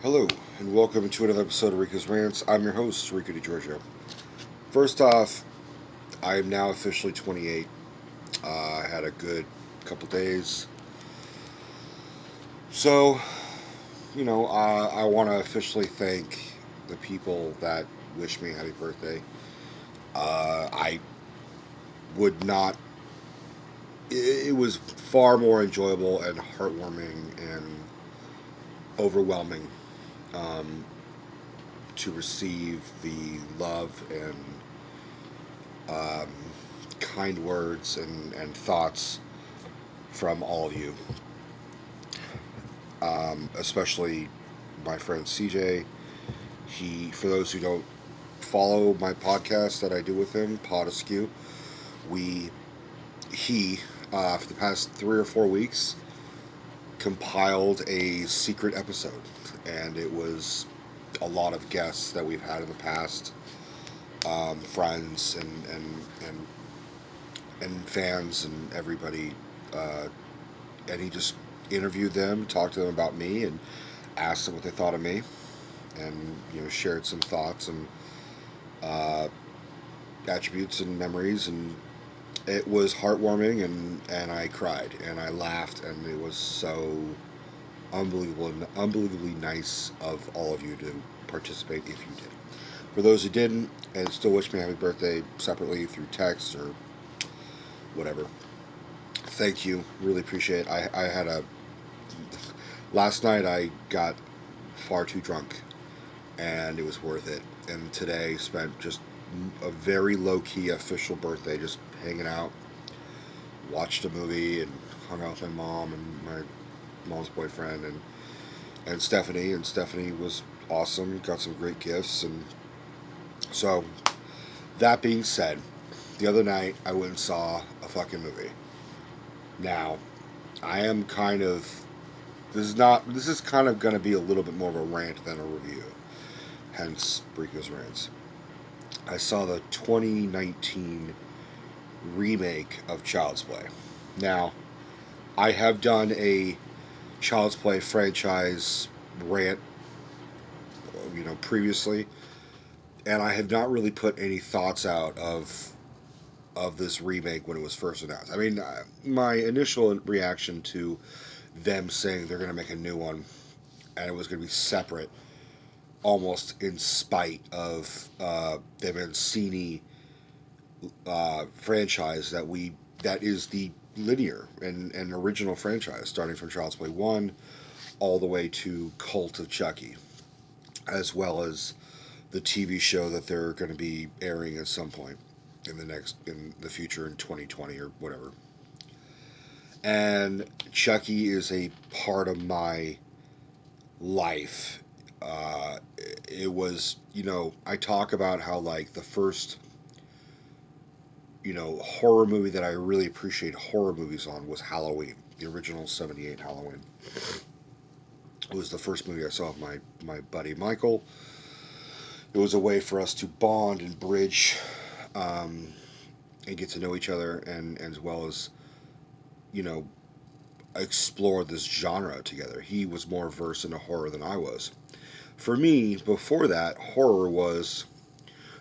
Hello, and welcome to another episode of Rico'S Rants. I'm your host, Rico DiGiorgio. First off, I am now officially 28. I had a good couple days. So, I want to officially thank the people that wish me a happy birthday. I would not, it was far more enjoyable and heartwarming and overwhelming um, to receive the love and um, kind words and thoughts from all of you, especially my friend CJ. For those who don't follow my podcast that I do with him, Pod Askew, we, he, for the past 3 or 4 weeks, compiled a secret episode, and it was a lot of guests that we've had in the past, friends and fans and everybody, uh, and he just interviewed them, talked to them about me, and asked them what they thought of me, and shared some thoughts and uh, attributes and memories, and it was heartwarming, and I cried and I laughed, and it was so unbelievable and unbelievably nice of all of you to participate if you did. For those who didn't and still wish me a happy birthday separately through text or whatever, thank you. Really appreciate it. I had a last night I got far too drunk and it was worth it. And today spent just a very low key official birthday, just hanging out, watched a movie, and hung out with my mom and my mom's boyfriend and Stephanie. And Stephanie was awesome. Got some great gifts. And so that being said, the other night I went and saw a fucking movie. Now I am kind of this is kind of going to be a little bit more of a rant than a review. Hence Rico's Rants. I saw the 2019 remake of Child's Play. Now, I have done a Child's Play franchise rant, previously, and I have not really put any thoughts out of this remake when it was first announced. I mean, my initial reaction to them saying they're going to make a new one and it was going to be separate, almost in spite of the Mancini franchise that is the linear and original franchise, starting from Child's Play 1 all the way to Cult of Chucky, as well as the TV show that they're going to be airing at some point in the future in 2020 or whatever. And Chucky is a part of my life. It was, I talk about how like the first horror movie that I really appreciate horror movies on was Halloween, the original '78 Halloween. It was the first movie I saw with my buddy Michael. It was a way for us to bond and bridge, um, and get to know each other, and as well as you know explore this genre together. He was more versed in horror than I was. For me, before that, horror was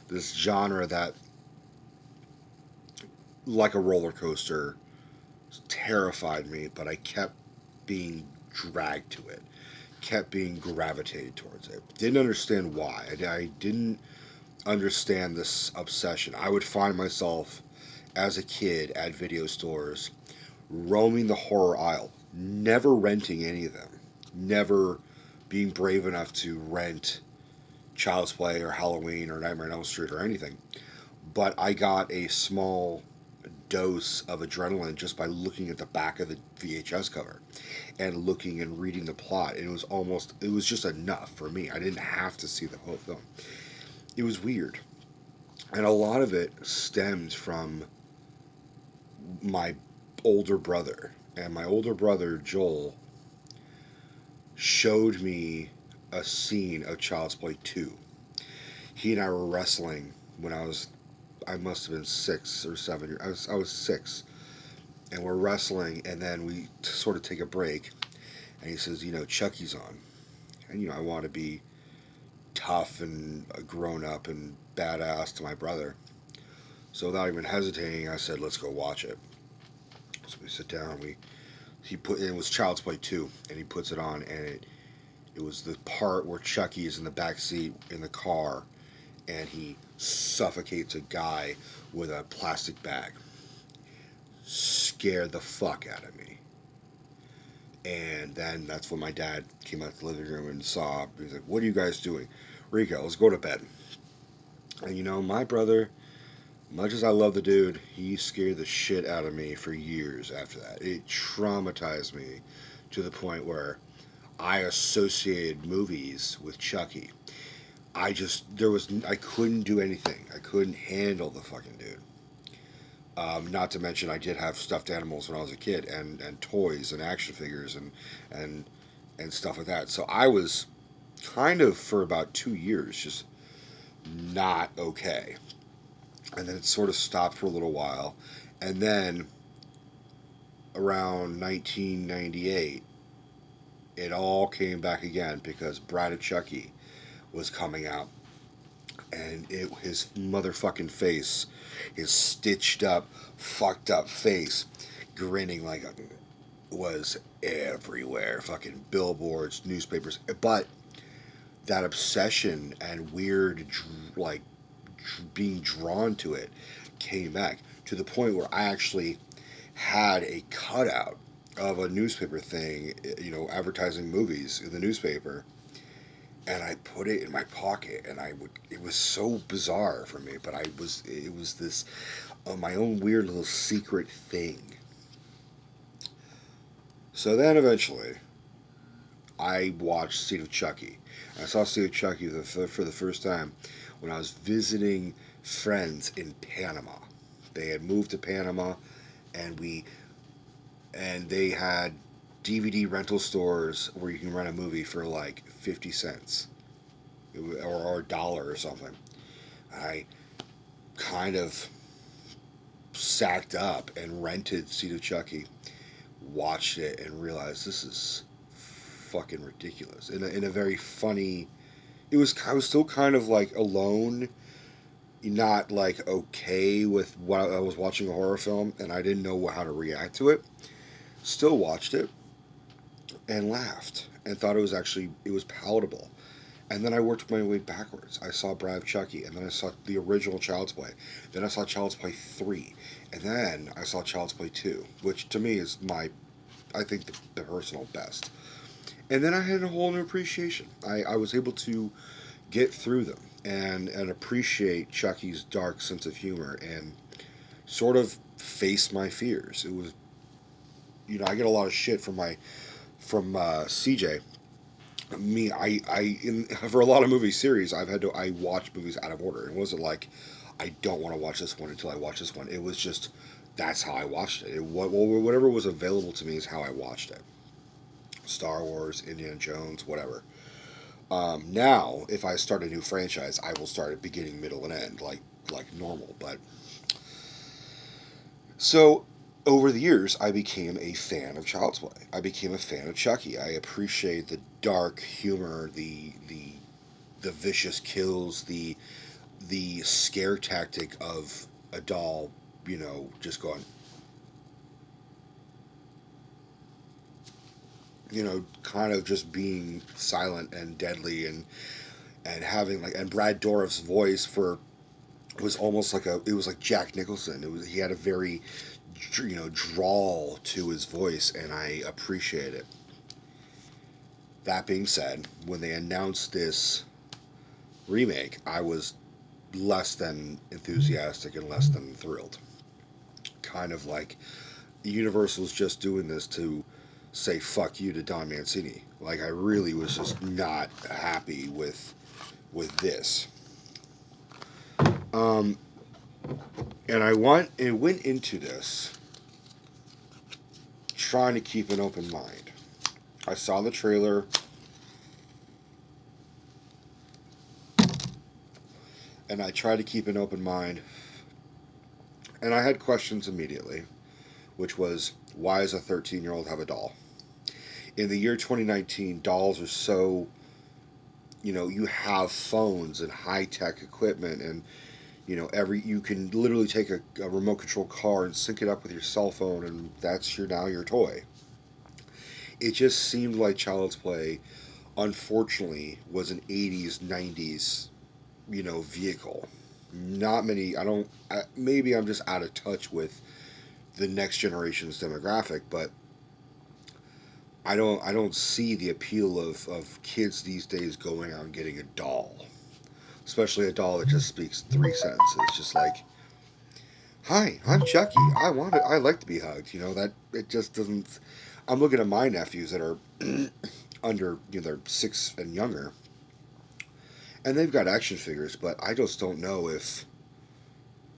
this genre that, like a roller coaster, terrified me, but I kept being dragged to it, kept being gravitated towards it. Didn't understand why. I didn't understand this obsession. I would find myself as a kid at video stores roaming the horror aisle, never renting any of them, never being brave enough to rent Child's Play or Halloween or Nightmare on Elm Street or anything. But I got a small dose of adrenaline just by looking at the back of the VHS cover and looking and reading the plot. It was just enough for me. I didn't have to see the whole film. It was weird. And a lot of it stemmed from my older brother. And my older brother, Joel, showed me a scene of Child's Play 2. He and I were wrestling when I must have been 6 or 7 years. I was 6, and we're wrestling, and then we sort of take a break, and he says, Chucky's on, And, I want to be tough and grown up and badass to my brother. So without even hesitating, I said, let's go watch it. So we sit down, it was Child's Play 2, and he puts it on, and it was the part where Chucky is in the back seat in the car, and he suffocates a guy with a plastic bag. Scared the fuck out of me. And then that's when my dad came out to the living room and saw. He was like, "What are you guys doing?" "Rico, let's go to bed." And my brother, much as I love the dude, he scared the shit out of me for years after that. It traumatized me to the point where I associated movies with Chucky. I couldn't do anything. I couldn't handle the fucking dude. Not to mention, I did have stuffed animals when I was a kid, and toys and action figures and and stuff like that. So I was kind of for about 2 years just not okay, and then it sort of stopped for a little while, and then around 1998, it all came back again because Bride of Chucky was coming out, and his motherfucking face, his stitched up, fucked up face, grinning like was everywhere. Fucking billboards, newspapers. But that obsession and weird, like, being drawn to it came back to the point where I actually had a cutout of a newspaper thing, advertising movies in the newspaper, and I put it in my pocket, and it was so bizarre for me, but it was this, my own weird little secret thing. So then eventually, I watched Seed of Chucky. I saw Seed of Chucky for the first time when I was visiting friends in Panama. They had moved to Panama, and they had DVD rental stores where you can rent a movie for like 50 cents or $1 or something. I kind of sacked up and rented Seed of Chucky, watched it, and realized this is fucking ridiculous. In a very funny. I was still kind of like alone, not like okay with what I was watching a horror film, and I didn't know how to react to it. Still watched it and laughed and thought it was palatable. And then I worked my way backwards. I saw Bride of Chucky, and then I saw the original Child's Play. Then I saw Child's Play 3, and then I saw Child's Play 2, which to me is I think, the personal best. And then I had a whole new appreciation. I was able to get through them and appreciate Chucky's dark sense of humor and sort of face my fears. It was, I get a lot of shit from CJ. For a lot of movie series, I watch movies out of order. It wasn't like I don't want to watch this one until I watch this one. It was just that's how I watched it. Whatever was available to me is how I watched it. Star Wars, Indiana Jones, whatever. Now, if I start a new franchise, I will start at beginning, middle, and end, like normal. But so over the years, I became a fan of Child's Play. I became a fan of Chucky. I appreciate the dark humor, the vicious kills, the scare tactic of a doll, just going, kind of just being silent and deadly, and having and Brad Dourif's voice for was almost it was like Jack Nicholson. He had a very drawl to his voice, and I appreciate it. That being said, when they announced this remake, I was less than enthusiastic and less than thrilled. Kind of like Universal's just doing this to say fuck you to Don Mancini. Like, I really was just not happy with this. Um, and I went into this trying to keep an open mind. I saw the trailer. And I tried to keep an open mind. And I had questions immediately, which was, why does a 13-year-old have a doll? In the year 2019, dolls are so you have phones and high-tech equipment, and you can literally take a remote control car and sync it up with your cell phone, and that's your toy. It just seemed like Child's Play, unfortunately, was an 80s 90s vehicle. Not many. I don't. Maybe I'm just out of touch with the next generation's demographic, but I don't see the appeal of kids these days going out and getting a doll, especially a doll that just speaks three sentences, just like, "Hi, I'm Chucky. I like to be hugged." That it just doesn't. I'm looking at my nephews that are under, they're 6 and younger, and they've got action figures, but I just don't know if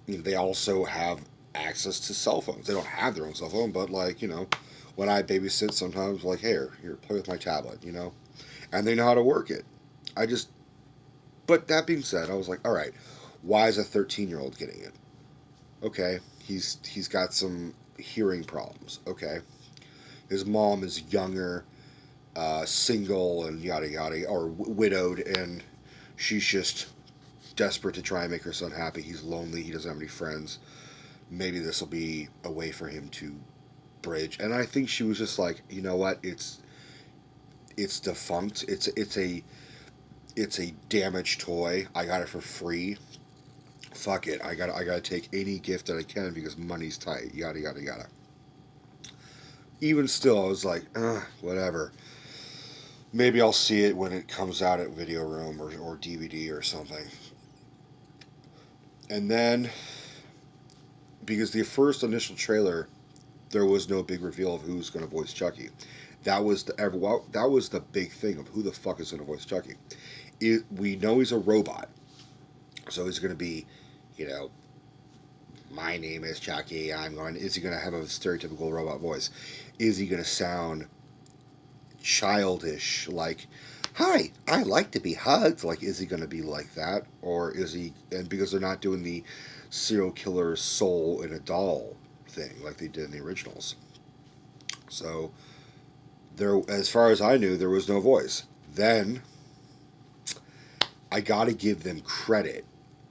they also have access to cell phones. They don't have their own cell phone, but like, when I babysit, sometimes like, hey, here, play with my tablet, and they know how to work it. I just, but that being said, I was like, all right, why is a 13-year-old getting it? Okay, he's got some hearing problems. Okay, his mom is younger, single, and yada yada, or widowed, and she's just desperate to try and make her son happy. He's lonely. He doesn't have any friends. Maybe this will be a way for him to bridge. And I think she was just like, you know what? It's defunct. It's a damaged toy. I got it for free. Fuck it. I gotta take any gift that I can because money's tight. Yada yada yada. Even still, I was like, whatever. Maybe I'll see it when it comes out at Video Room or DVD or something. And then, because the first initial trailer, there was no big reveal of who's going to voice Chucky. That was the big thing of who the fuck is going to voice Chucky. We know he's a robot, so he's going to be, you know, my name is Chucky. I'm going. Is he going to have a stereotypical robot voice? Is he going to sound childish, like, "Hi, I like to be hugged"? Like, is he going to be like that, or is he? And because they're not doing the serial killer soul in a doll thing like they did in the originals, so there, as far as I knew, there was no voice. Then I got to give them credit.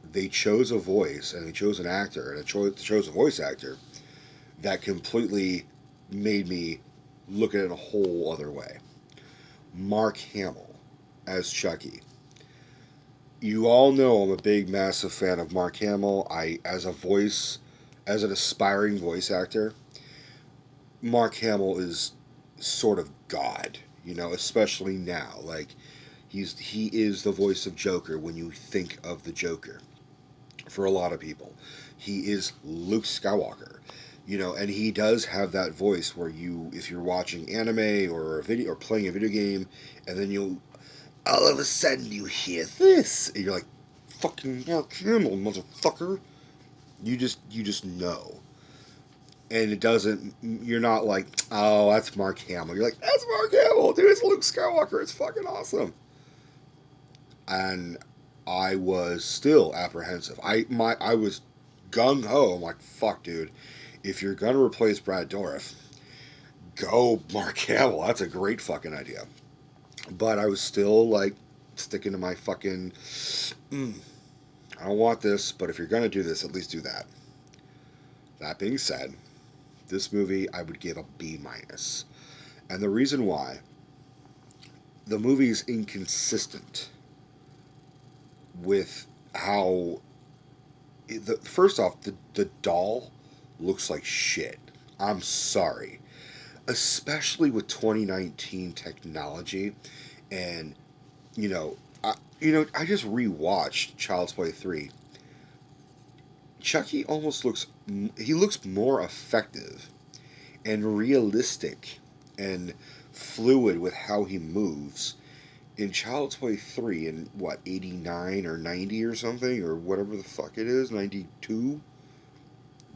They chose a voice and they chose an actor and chose a voice actor that completely made me look at it a whole other way. Mark Hamill as Chucky. You all know I'm a big, massive fan of Mark Hamill. As an aspiring voice actor, Mark Hamill is sort of God, especially now. Like, he is the voice of Joker when you think of the Joker. For a lot of people, he is Luke Skywalker, and he does have that voice where if you're watching anime or a video or playing a video game, and then you all of a sudden you hear this, and you're like, "Fucking Mark Hamill, motherfucker!" You just know. And it doesn't. You're not like, "Oh, that's Mark Hamill." You're like, "That's Mark Hamill, dude. It's Luke Skywalker. It's fucking awesome." And I was still apprehensive. I was gung ho. I'm like, "Fuck, dude. If you're gonna replace Brad Dourif, go Mark Hamill. That's a great fucking idea." But I was still like sticking to my fucking. I don't want this, but if you're gonna do this, at least do that. That being said, this movie I would give a B minus, and the reason why, the movie is inconsistent with how. First off, the doll looks like shit. I'm sorry, especially with 2019 technology, and I just rewatched Child's Play 3. Chucky almost looks more effective and realistic and fluid with how he moves in Child's Play 3 in what, 89 or 90 or something, or whatever the fuck it is, 92,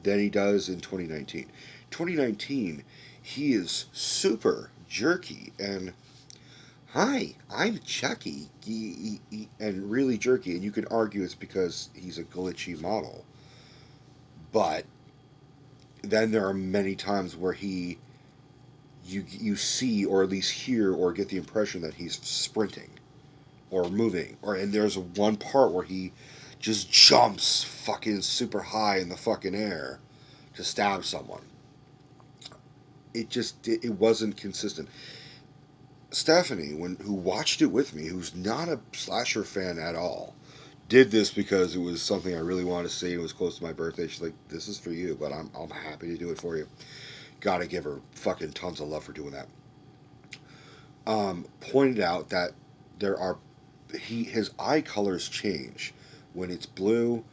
than he does in 2019. 2019, he is super jerky and, "Hi, I'm Chucky," and really jerky, and you can argue it's because he's a glitchy model. But then there are many times where you see or at least hear or get the impression that he's sprinting. or moving, or and there's one part where he just jumps fucking super high in the fucking air to stab someone. It wasn't consistent. Stephanie, who watched it with me, who's not a slasher fan at all, did this because it was something I really wanted to see. It was close to my birthday. She's like, "This is for you, but I'm happy to do it for you." Got to give her fucking tons of love for doing that. Pointed out that there are his eye colors change. When it's blue,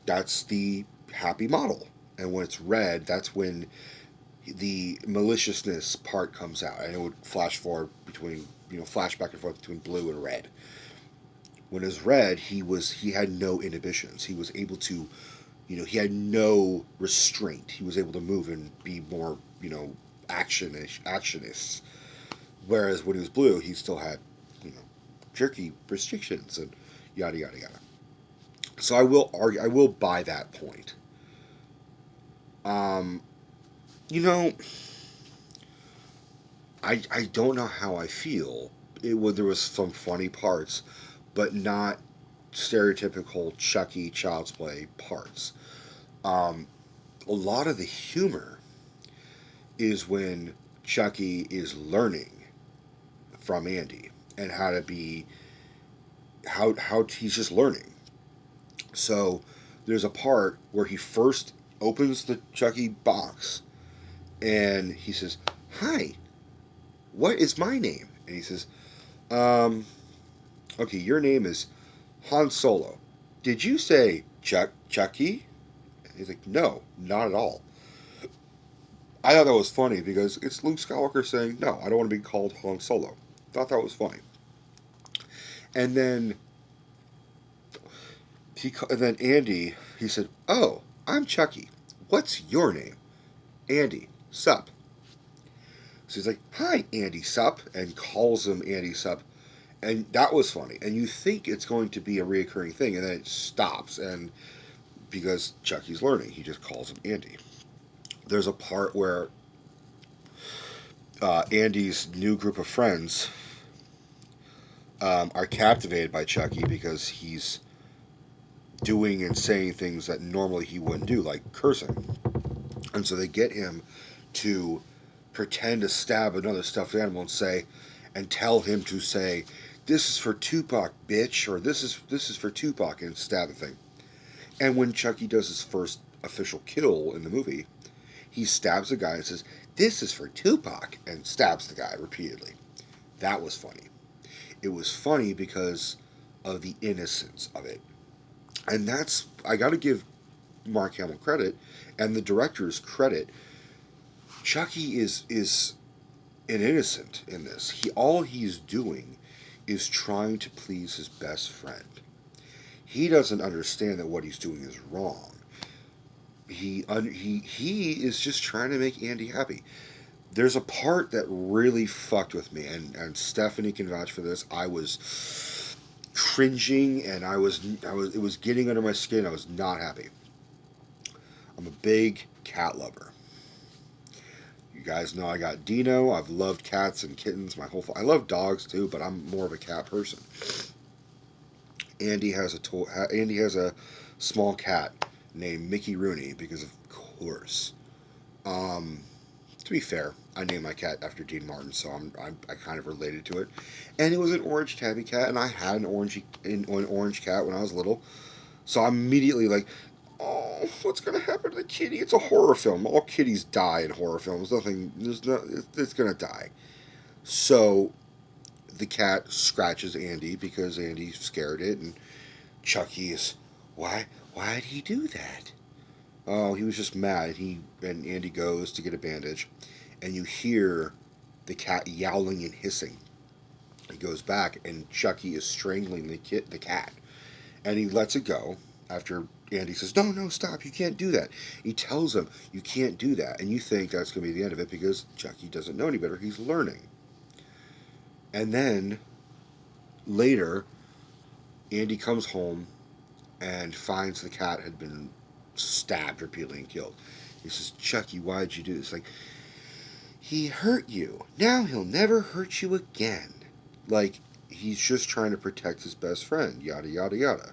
that's the happy model, and when it's red, that's when the maliciousness part comes out, and it would flash forward between flash back and forth between blue and red. When it was red, he had no inhibitions. He was able to, he had no restraint. He was able to move and be more actionist. Whereas when he was blue, he still had jerky restrictions and yada yada yada. So I will argue. I will buy that point. Um, you know, I don't know how I feel. There was some funny parts, but not stereotypical Chucky Child's Play parts. Um, a lot of the humor is when Chucky is learning from Andy and how to be how he's just learning. So there's a part where he first opens the Chucky box and he says, "Hi, what is my name?" And he says, um, "Okay, your name is Han Solo. Did you say Chucky?" And he's like, "No, not at all." I thought that was funny because it's Luke Skywalker saying, "No, I don't want to be called Han Solo." Thought that was funny. And then Andy, he said, "Oh, I'm Chucky. What's your name?" "Andy. Sup." So he's like, "Hi, Andy Sup," and calls him Andy Sup. And that was funny. And you think it's going to be a reoccurring thing, and then it stops. And because Chucky's learning, he just calls him Andy. There's a part where Andy's new group of friends are captivated by Chucky because he's doing and saying things that normally he wouldn't do, like cursing. And so they get him to pretend to stab another stuffed animal and tell him to say, "This is for Tupac, bitch," or this is for Tupac," and stab the thing. And when Chucky does his first official kill in the movie, he stabs a guy and says, "This is for Tupac," and stabs the guy repeatedly. That was funny. It was funny because of the innocence of it. And I got to give Mark Hamill credit and the director's credit. Chucky is an innocent in this. All he's doing is trying to please his best friend. He doesn't understand that what he's doing is wrong. He is just trying to make Andy happy. There's a part that really fucked with me, and Stephanie can vouch for this. I was cringing, and it was getting under my skin. I was not happy. I'm a big cat lover. You guys know I got Dino. I've loved cats and kittens my whole. I love dogs too, but I'm more of a cat person. Andy has a small cat named Mickey Rooney because of course. Um, to be fair, I named my cat after Dean Martin, so I kind of related to it. And it was an orange tabby cat, and I had an orange cat when I was little. So I'm immediately like, "Oh, what's gonna happen to the kitty? It's a horror film. All kitties die in horror films. Nothing. There's no. It's gonna die." So the cat scratches Andy because Andy scared it, and Chucky is, "Why? Why did he do that?" "Oh, he was just mad." And Andy goes to get a bandage, and you hear the cat yowling and hissing. He goes back, and Chucky is strangling the cat, and he lets it go after Andy says, "No, no, stop! You can't do that." He tells him, "You can't do that," and you think that's going to be the end of it because Chucky doesn't know any better. He's learning. And then later, Andy comes home and finds the cat had been stabbed repeatedly and killed. He says, "Chucky, why did you do this?" Like, "He hurt you. Now he'll never hurt you again." Like, he's just trying to protect his best friend, yada yada yada.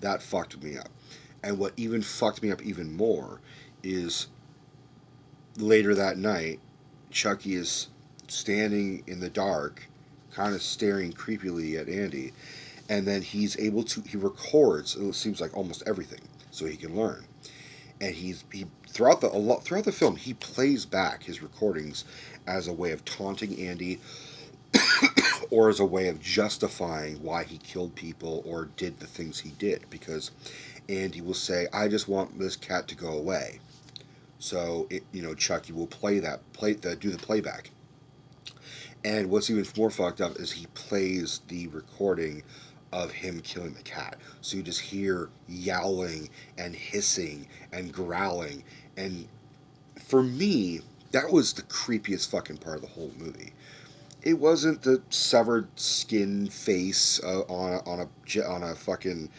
That fucked me up. And what even fucked me up even more is later that night, Chucky is standing in the dark, kind of staring creepily at Andy, and then he records. It seems like almost everything, so he can learn. And he throughout the film he plays back his recordings as a way of taunting Andy or as a way of justifying why he killed people or did the things he did because Andy will say, "I just want this cat to go away." So Chucky will do the playback. And what's even more fucked up is he plays the recording of him killing the cat. So you just hear yowling and hissing and growling. And for me, that was the creepiest fucking part of the whole movie. It wasn't the severed skin face on a fucking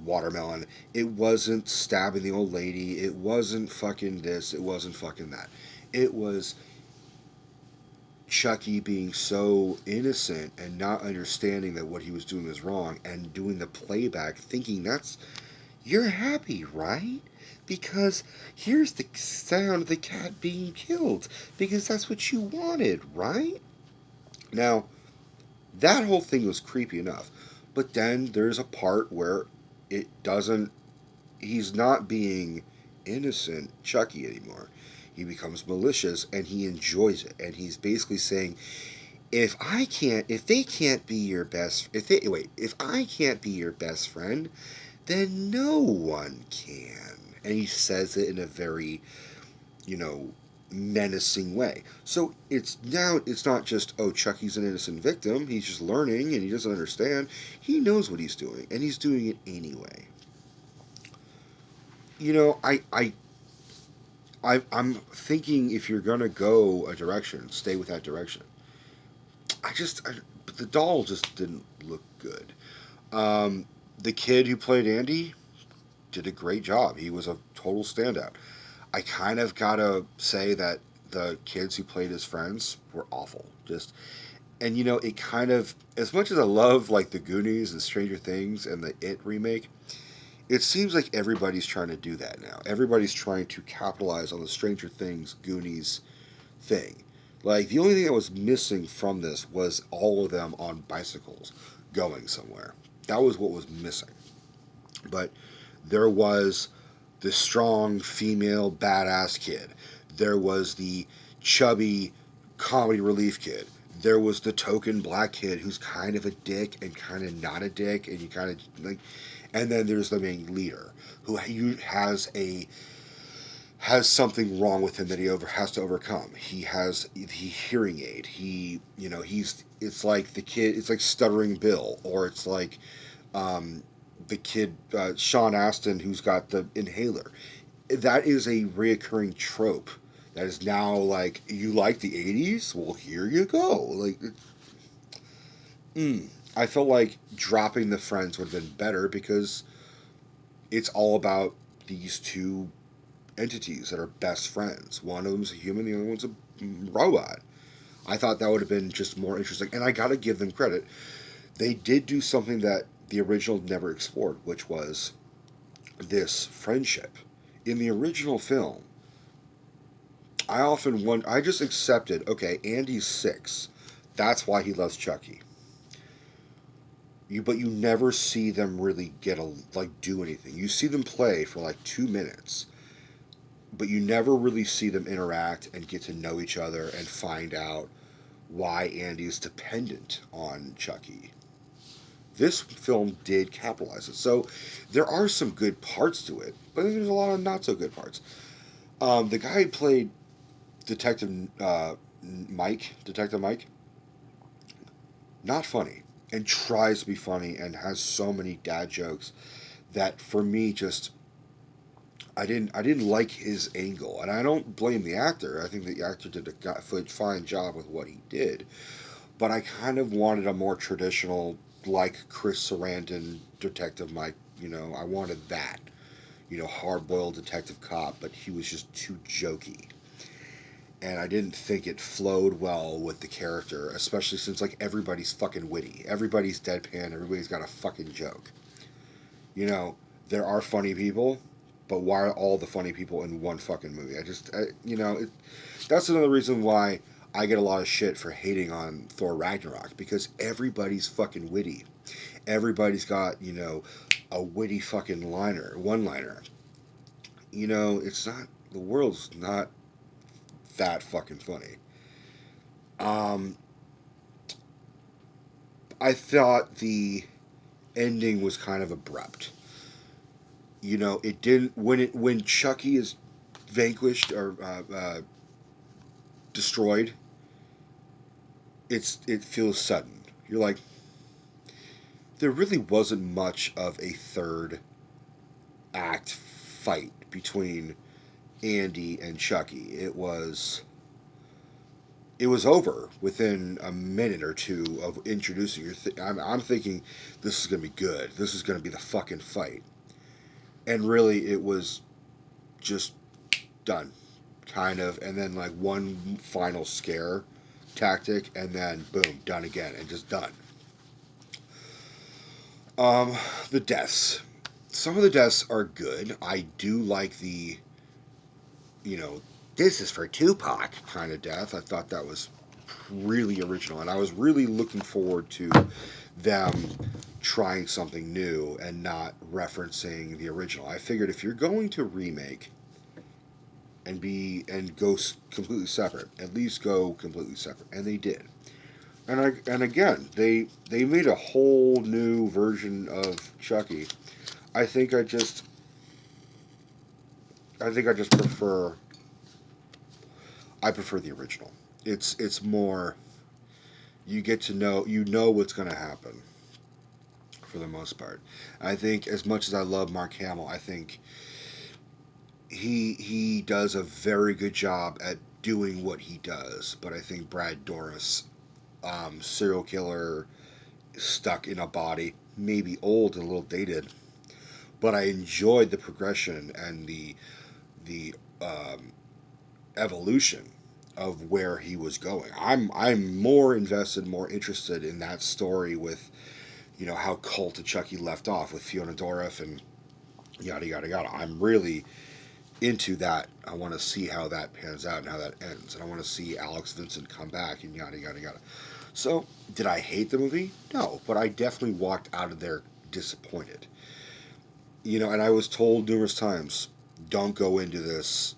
watermelon. It wasn't stabbing the old lady. It wasn't fucking this. It wasn't fucking that. It was Chucky being so innocent and not understanding that what he was doing was wrong and doing the playback thinking that's you're happy, right? Because here's the sound of the cat being killed because that's what you wanted, right? Now, that whole thing was creepy enough. But then there's a part where it doesn't he's not being innocent Chucky anymore. He becomes malicious and he enjoys it. And he's basically saying, if they can't be your best, if I can't be your best friend, then no one can. And he says it in a very, you know, menacing way. So it's not just, oh, Chucky's an innocent victim. He's just learning and he doesn't understand. He knows what he's doing and he's doing it anyway. You know, I'm thinking if you're gonna go a direction, stay with that direction. But the doll just didn't look good. Um, the kid who played Andy did a great job. He was a total standout. I kind of gotta say that the kids who played his friends were awful. And it kind of, as much as I love like the Goonies and Stranger Things and the It remake, it seems like everybody's trying to do that now. Everybody's trying to capitalize on the Stranger Things Goonies thing. Like the only thing that was missing from this was all of them on bicycles going somewhere. That was what was missing. But there was the strong female badass kid. There was the chubby comedy relief kid. There was the token black kid who's kind of a dick and kind of not a dick, and you kind of like. And then there's the main leader who has something wrong with him that has to overcome. He has the hearing aid. He's it's like the kid. It's like Stuttering Bill, or it's like the kid Sean Astin who's got the inhaler. That is a reoccurring trope. That is now like you like the '80s. Well, here you go. I felt like dropping the friends would have been better because it's all about these two entities that are best friends. One of them's a human, the other one's a robot. I thought that would have been just more interesting, and I gotta give them credit. They did do something that the original never explored, which was this friendship. In the original film, I just accepted, okay, Andy's 6. That's why he loves Chucky. But you never see them really do anything. You see them play for like 2 minutes, but you never really see them interact and get to know each other and find out why Andy is dependent on Chucky. This film did capitalize it. So there are some good parts to it, but there's a lot of not so good parts. The guy who played Detective Mike, not funny, and tries to be funny and has so many dad jokes that for me just I didn't like his angle, and I don't blame the actor. I think the actor did a fine job with what he did, but I kind of wanted a more traditional, like Chris Sarandon Detective Mike. I wanted that, hard boiled detective cop, but he was just too jokey. and I didn't think it flowed well with the character, especially since like everybody's fucking witty, everybody's deadpan, everybody's got a fucking joke. You know, there are funny people, but why are all the funny people in one fucking movie? That's another reason why I get a lot of shit for hating on Thor Ragnarok, because everybody's fucking witty. Everybody's got, a witty fucking one liner. It's not, the world's not that fucking funny. Um, I thought the ending was kind of abrupt. It didn't, when Chucky is vanquished or destroyed, it feels sudden. You're like, there really wasn't much of a third act fight between Andy and Chucky. It was over within a minute or two of introducing I'm thinking this is gonna be good. This is gonna be the fucking fight, and really it was just done, kind of, and then like one final scare tactic, and then boom, done again, and just done. The deaths. Some of the deaths are good. I do like the, you know, this is for Tupac kind of death. I thought that was really original, and I was really looking forward to them trying something new and not referencing the original. I figured if you're going to remake and go completely separate, at least go completely separate, and they did. And again, they made a whole new version of Chucky. I think I just prefer I prefer the original. It's more, you get to know what's going to happen for the most part. I think as much as I love Mark Hamill, I think he does a very good job at doing what he does. But I think Brad Dourif, serial killer stuck in a body, maybe old and a little dated, but I enjoyed the progression and the evolution of where he was going. I'm more invested, more interested in that story with how Cult of Chucky left off with Fiona Dourif and yada yada yada. I'm really into that. I want to see how that pans out and how that ends, and I want to see Alex Vincent come back and yada yada yada. So, did I hate the movie? No, but I definitely walked out of there disappointed. And I was told numerous times, don't go into this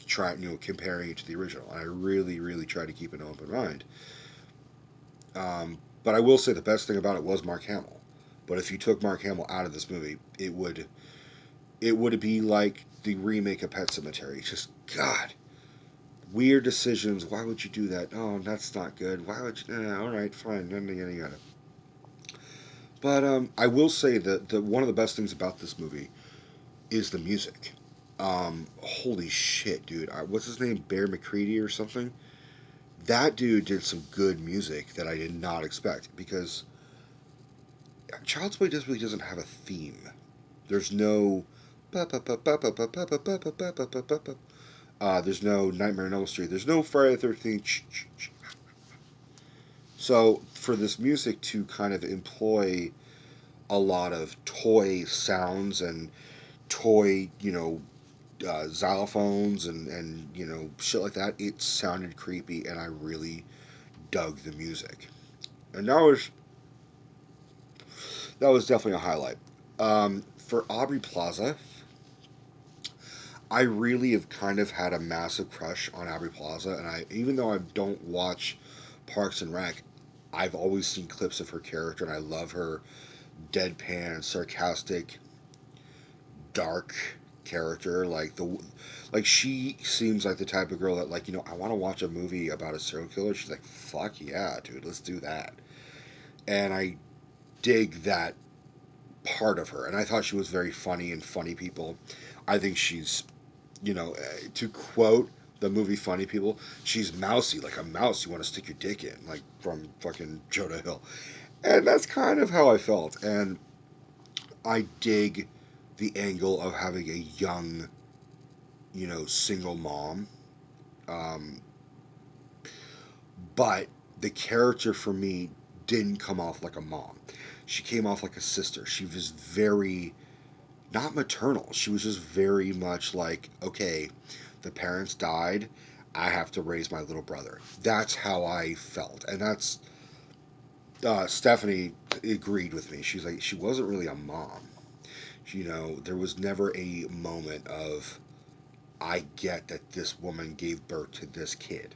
comparing it to the original. And I really, really try to keep an open mind. But I will say the best thing about it was Mark Hamill. But if you took Mark Hamill out of this movie, it would be like the remake of Pet Cemetery. Just God, weird decisions. Why would you do that? Oh, that's not good. Why would you? All right, fine. Yada yada yada. But I will say that one of the best things about this movie is the music. Holy shit, dude! What's his name? Bear McCready or something? That dude did some good music that I did not expect, because Child's Play just really doesn't have a theme. There's no. There's no Nightmare on Elm Street. There's no Friday the 13th. So for this music to kind of employ a lot of toy sounds and toy, xylophones and shit like that, it sounded creepy, and I really dug the music. And that was definitely a highlight. For Aubrey Plaza, I really have kind of had a massive crush on Aubrey Plaza, and even though I don't watch Parks and Rec, I've always seen clips of her character, and I love her deadpan, sarcastic, dark character. Like she seems like the type of girl that, like, I want to watch a movie about a serial killer. She's like, fuck yeah, dude, let's do that. And I dig that part of her, and I thought she was very funny and funny people. I think she's, to quote the movie Funny People, she's mousy, like a mouse you want to stick your dick in, like from fucking Jonah Hill. And that's kind of how I felt. And I dig the angle of having a young, single mom. Um, but the character for me didn't come off like a mom. She came off like a sister. She was very not maternal. She was just very much like, okay, the parents died. I have to raise my little brother. That's how I felt, and that's Stephanie agreed with me. She's like, she wasn't really a mom. There was never a moment of, I get that this woman gave birth to this kid.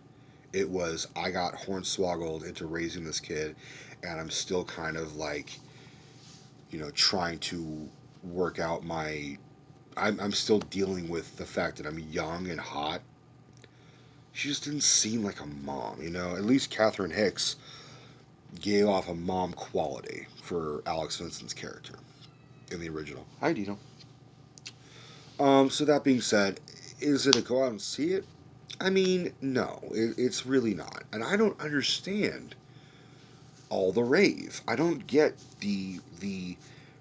It was, I got hornswoggled into raising this kid, and I'm still kind of like, trying to work out my. I'm still dealing with the fact that I'm young and hot. She just didn't seem like a mom. At least Catherine Hicks gave off a mom quality for Alex Vincent's character in the original. Hi, Dino. So that being said, is it a go out and see it? I mean, no, it's really not. And I don't understand all the rave. I don't get the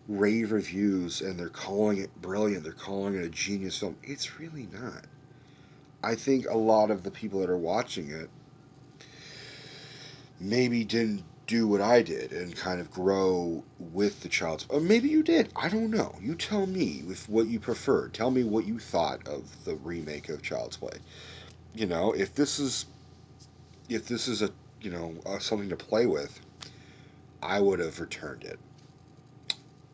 rave reviews, and they're calling it brilliant. They're calling it a genius film. It's really not. I think a lot of the people that are watching it maybe didn't do what I did and kind of grow with the child's. Or maybe you did. I don't know. You tell me with what you prefer. Tell me what you thought of the remake of Child's Play. If this is a something to play with, I would have returned it.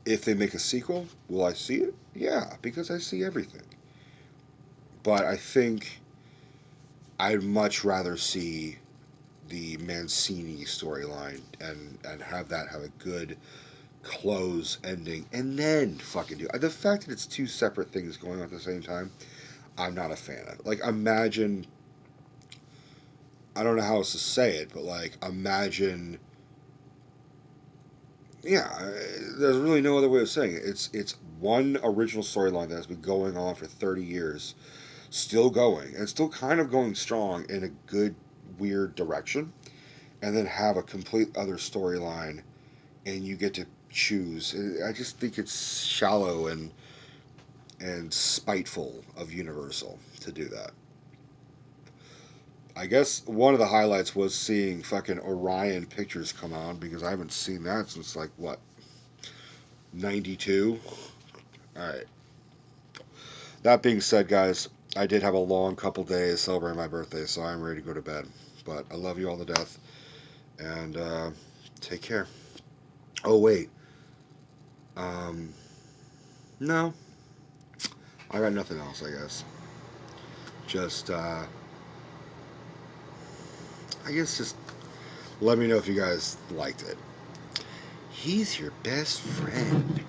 If they make a sequel, will I see it? Yeah, because I see everything. But I think I'd much rather see the Mancini storyline and have that have a good close ending, and then fucking do the fact that it's two separate things going on at the same time. I'm not a fan of. Like, imagine. I don't know how else to say it, but like, imagine. Yeah, there's really no other way of saying it. It's one original storyline that has been going on for 30 years, still going, and still kind of going strong in a good, weird direction, and then have a complete other storyline, and you get to choose. I just think it's shallow and spiteful of Universal to do that. I guess one of the highlights was seeing fucking Orion Pictures come on, because I haven't seen that since like what, 92. All right. That being said, guys, I did have a long couple days celebrating my birthday, so I'm ready to go to bed. But I love you all to death, and take care. Oh wait, um, no, I got nothing else. I guess just just let me know if you guys liked it. He's your best friend.